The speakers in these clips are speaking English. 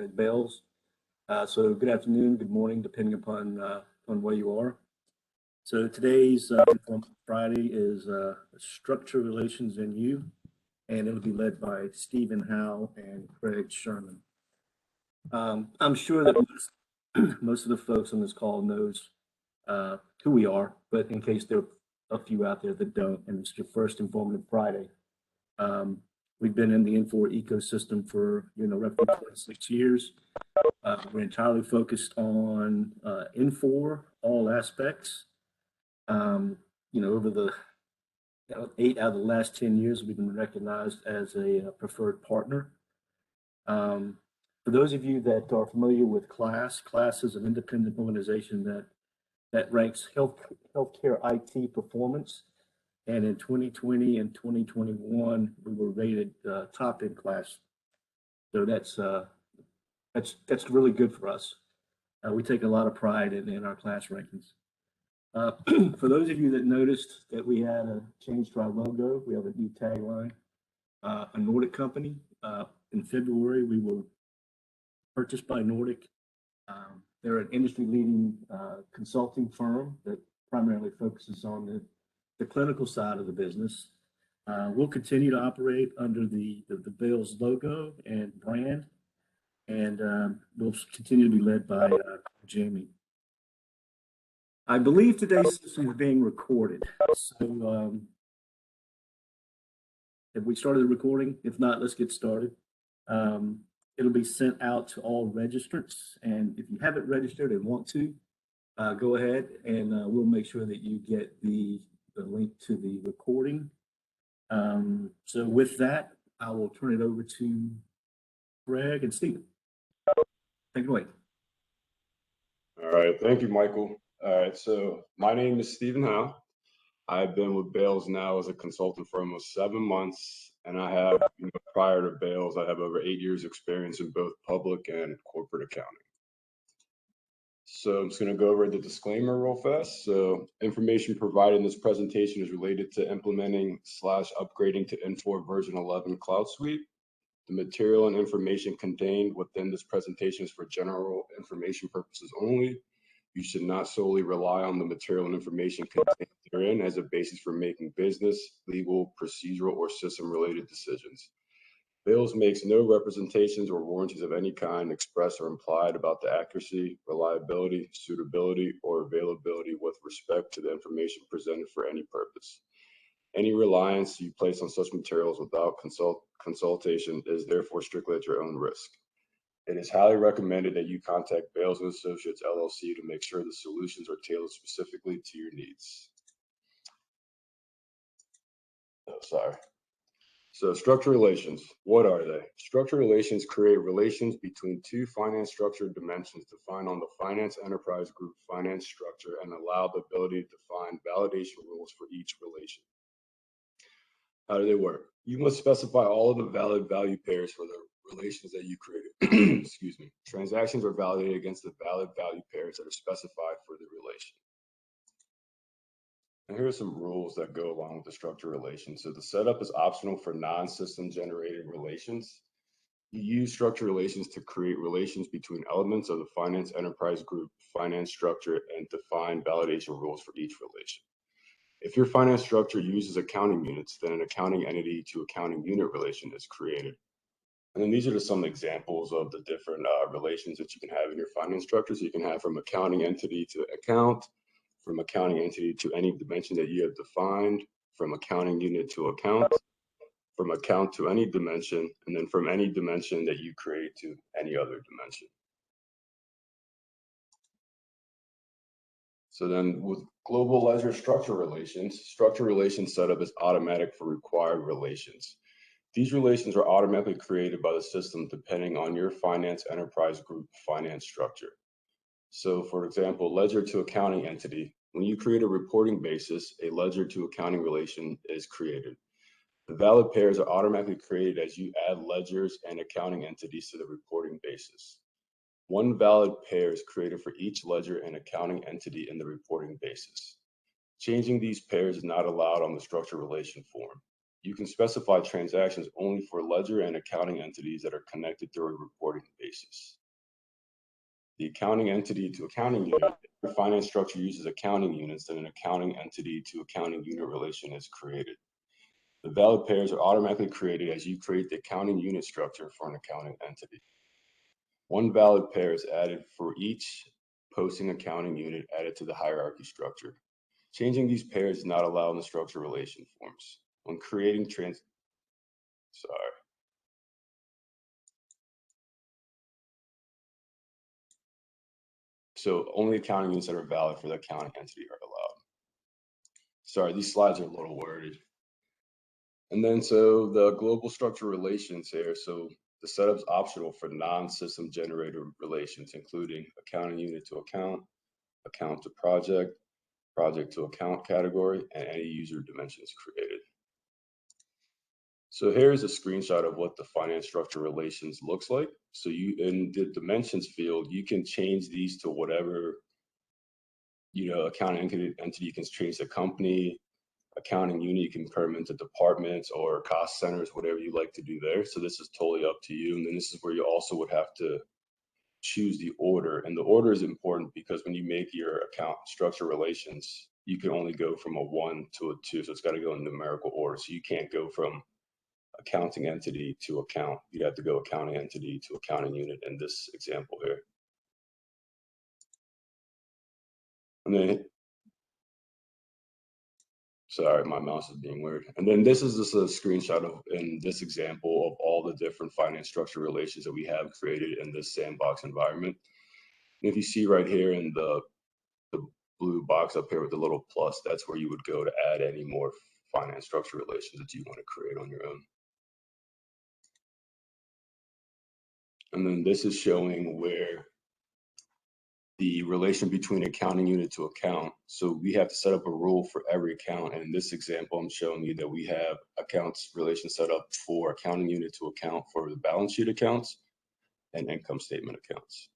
at Bales. So good afternoon, good morning, depending upon where you are. So today's Friday is Structure Relations in You, and it'll be led by Stephen Howe and Craig Sherman. I'm sure that most of the folks on this call knows who we are, but in case there are a few out there that don't, and it's your first informative Friday. We've been in the Infor ecosystem for roughly 26 years. We're entirely focused on Infor, all aspects. Over the 8 out of the last 10 years, we've been recognized as a preferred partner. For those of you that are familiar with CLASS is an independent organization that ranks healthcare IT performance. And in 2020 and 2021, we were rated top in class. So that's really good for us. We take a lot of pride in our class rankings. For those of you that noticed that we had a change to our logo, we have a new tagline, a Nordic company. In February, we were purchased by Nordic. They're an industry-leading consulting firm that primarily focuses on the clinical side of the business. We'll continue to operate under the Bales logo and brand, and we'll continue to be led by Jamie. I believe today's session is being recorded. So have we started the recording? If not, let's get started. It'll be sent out to all registrants, and if you haven't registered and want to, go ahead and we'll make sure that you get the link to the recording. So with that, I will turn it over to Greg and Stephen. Take it away. All right, thank you, Michael. All right, so my name is Stephen Howe. I've been with Bales now as a consultant for almost 7 months, and I have, prior to Bales, I have over 8 years experience in both public and corporate accounting. So I'm just going to go over the disclaimer real fast. So information provided in this presentation is related to implementing / upgrading to Infor version 11 Cloud Suite. The material and information contained within this presentation is for general information purposes only. You should not solely rely on the material and information contained therein as a basis for making business, legal, procedural, or system-related decisions. Bales makes no representations or warranties of any kind express or implied about the accuracy, reliability, suitability, or availability with respect to the information presented for any purpose. Any reliance you place on such materials without consultation is therefore strictly at your own risk. It is highly recommended that you contact Bales & Associates LLC to make sure the solutions are tailored specifically to your needs. So structure relations, what are they? Structure relations create relations between two finance structure dimensions defined on the finance enterprise group finance structure and allow the ability to define validation rules for each relation. How do they work? You must specify all of the valid value pairs for the relations that you created. Excuse me. Transactions are validated against the valid value pairs that are specified for the relation. And here are some rules that go along with the structure relation. So the setup is optional for non-system generated relations. You use structure relations to create relations between elements of the finance enterprise group finance structure and define validation rules for each relation. If your finance structure uses accounting units, then an accounting entity to accounting unit relation is created. And then these are just some examples of the different relations that you can have in your finance structure. So you can have from accounting entity to account, from accounting entity to any dimension that you have defined, from accounting unit to account, from account to any dimension, and then from any dimension that you create to any other dimension. So then with global ledger structure relations setup is automatic for required relations. These relations are automatically created by the system depending on your finance enterprise group finance structure. So for example, ledger to accounting entity, when you create a reporting basis, a ledger to accounting relation is created. The valid pairs are automatically created as you add ledgers and accounting entities to the reporting basis. One valid pair is created for each ledger and accounting entity in the reporting basis. Changing these pairs is not allowed on the structure relation form. You can specify transactions only for ledger and accounting entities that are connected through a reporting basis. The accounting entity to accounting unit, if the finance structure uses accounting units, then an accounting entity to accounting unit relation is created. The valid pairs are automatically created as you create the accounting unit structure for an accounting entity. One valid pair is added for each posting accounting unit added to the hierarchy structure. Changing these pairs is not allowed in the structure relation forms. When creating So only accounting units that are valid for the accounting entity are allowed. Sorry, these slides are a little wordy. And then so the global structure relations here. So the setup's optional for non-system generated relations, including accounting unit to account to project to account category, and any user dimensions created. So here's a screenshot of what the finance structure relations looks like. So you, in the dimensions field, you can change these to whatever, accounting entity, you can change the company, accounting unit, you can put them into departments or cost centers, whatever you like to do there. So this is totally up to you. And then this is where you also would have to choose the order. And the order is important because when you make your account structure relations, you can only go from a 1 to a 2. So it's got to go in numerical order. So you can't go from accounting entity to account. You'd have to go accounting entity to accounting unit in this example here. And then, sorry, my mouse is being weird. And then this is just a screenshot of, in this example, of all the different finance structure relations that we have created in this sandbox environment. And if you see right here in the blue box up here with the little plus, that's where you would go to add any more finance structure relations that you want to create on your own. And then this is showing where the relation between accounting unit to account. So we have to set up a rule for every account. And in this example, I'm showing you that we have accounts relation set up for accounting unit to account for the balance sheet accounts and income statement accounts.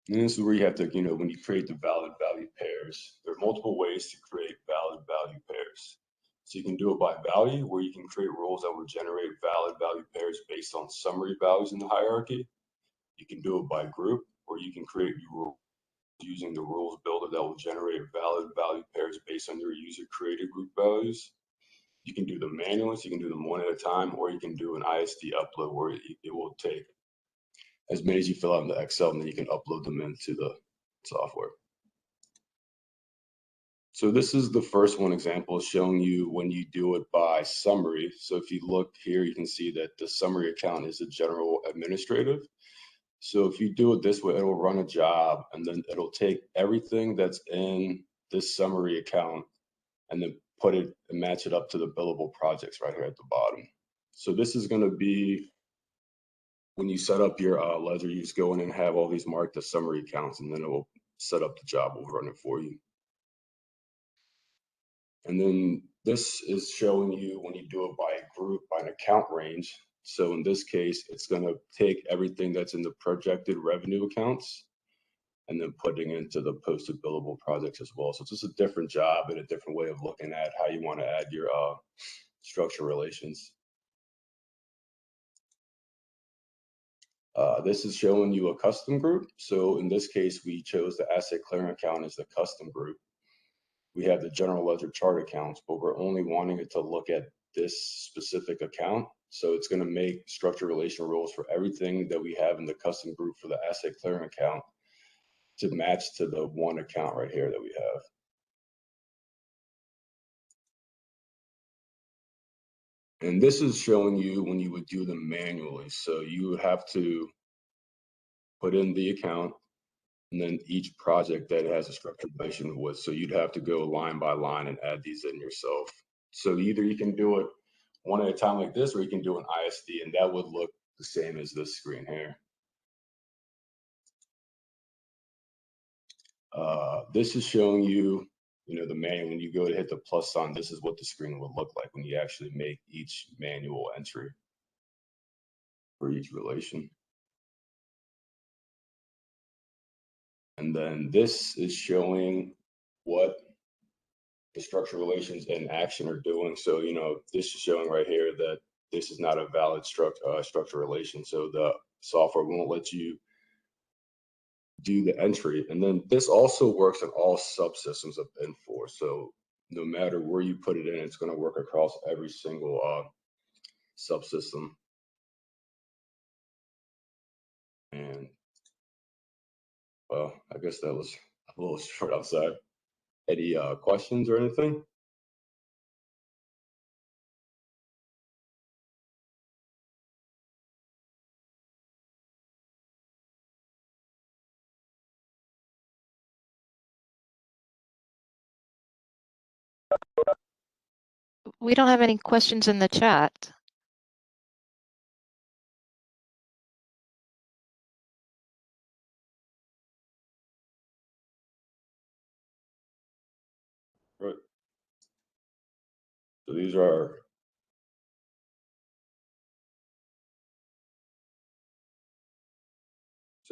And this is where you have to, when you create the valid value pairs, there are multiple ways to create valid value pairs. So you can do it by value, where you can create rules that will generate valid value pairs based on summary values in the hierarchy. You can do it by group, or you can create rules using the rules builder that will generate valid value pairs based on your user created group values. You can do them manually, so you can do them one at a time, or you can do an ISD upload where it will take as many as you fill out in the Excel, and then you can upload them into the software. So this is the first one example showing you when you do it by summary. So if you look here, you can see that the summary account is a general administrative. So if you do it this way, it'll run a job and then it'll take everything that's in this summary account and then put it and match it up to the billable projects right here at the bottom. So this is going to be when you set up your ledger, you just go in and have all these marked as summary accounts, and then it will set up the job, will run it for you. And then this is showing you when you do it by a group, by an account range. So in this case, it's going to take everything that's in the projected revenue accounts and then putting into the posted billable projects as well. So it's just a different job and a different way of looking at how you want to add your structure relations. This is showing you a custom group. So in this case, we chose the asset clearing account as the custom group. We have the general ledger chart accounts, but we're only wanting it to look at this specific account. So it's going to make structure relation rules for everything that we have in the custom group for the asset clearing account to match to the one account right here that we have. And this is showing you when you would do them manually. So you would have to put in the account and then each project that has a structured relation with. So you'd have to go line by line and add these in yourself. So either you can do it one at a time like this, or you can do an ISD, and that would look the same as this screen here. This is showing you, the manual. When you go to hit the plus sign, this is what the screen would look like when you actually make each manual entry for each relation. And then this is showing what the structural relations in action are doing. So, this is showing right here that this is not a valid structural relation. So the software won't let you do the entry. And then this also works in all subsystems of Infor. So no matter where you put it in, it's going to work across every single subsystem. And well, I guess that was a little short outside. Any questions or anything? We don't have any questions in the chat. Right. So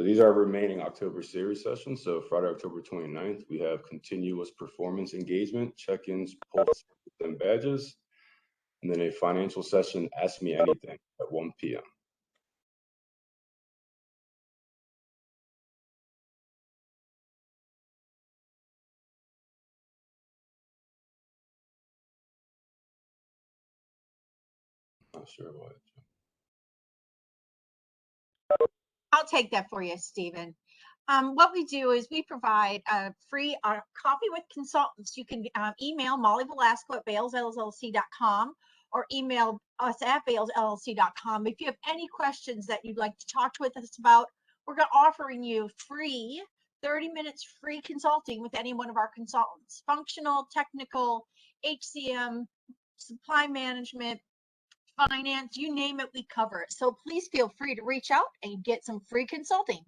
these are remaining October series sessions. So Friday, October 29th, we have continuous performance engagement, check-ins, pulse, and badges, and then a financial session, Ask Me Anything, at 1 p.m. Not sure why. I'll take that for you, Stephen. What we do is we provide a free coffee with consultants. You can email Molly Velasco at balesllc.com or email us at balesllc.com. If you have any questions that you'd like to talk with us about, we're offering you free 30 minutes free consulting with any one of our consultants. Functional, technical, HCM, supply management, finance, you name it, we cover it. So please feel free to reach out and get some free consulting.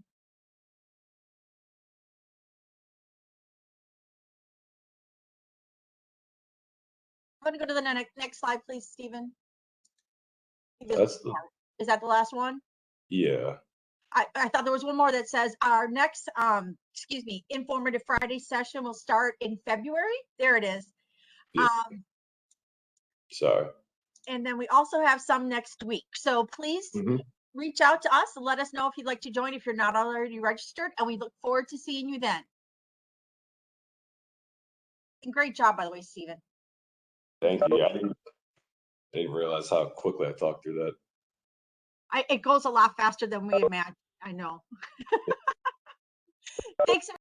I'm going to go to the next slide, please, Stephen. Is that the last one? Yeah. I thought there was one more that says our next, Informative Friday session will start in February. There it is. Yeah. Sorry. And then we also have some next week. So please reach out to us and let us know if you'd like to join if you're not already registered. And we look forward to seeing you then. And great job, by the way, Stephen. Thank you. Yeah, I didn't realize how quickly I talked through that. It goes a lot faster than we imagined. I know. Thanks.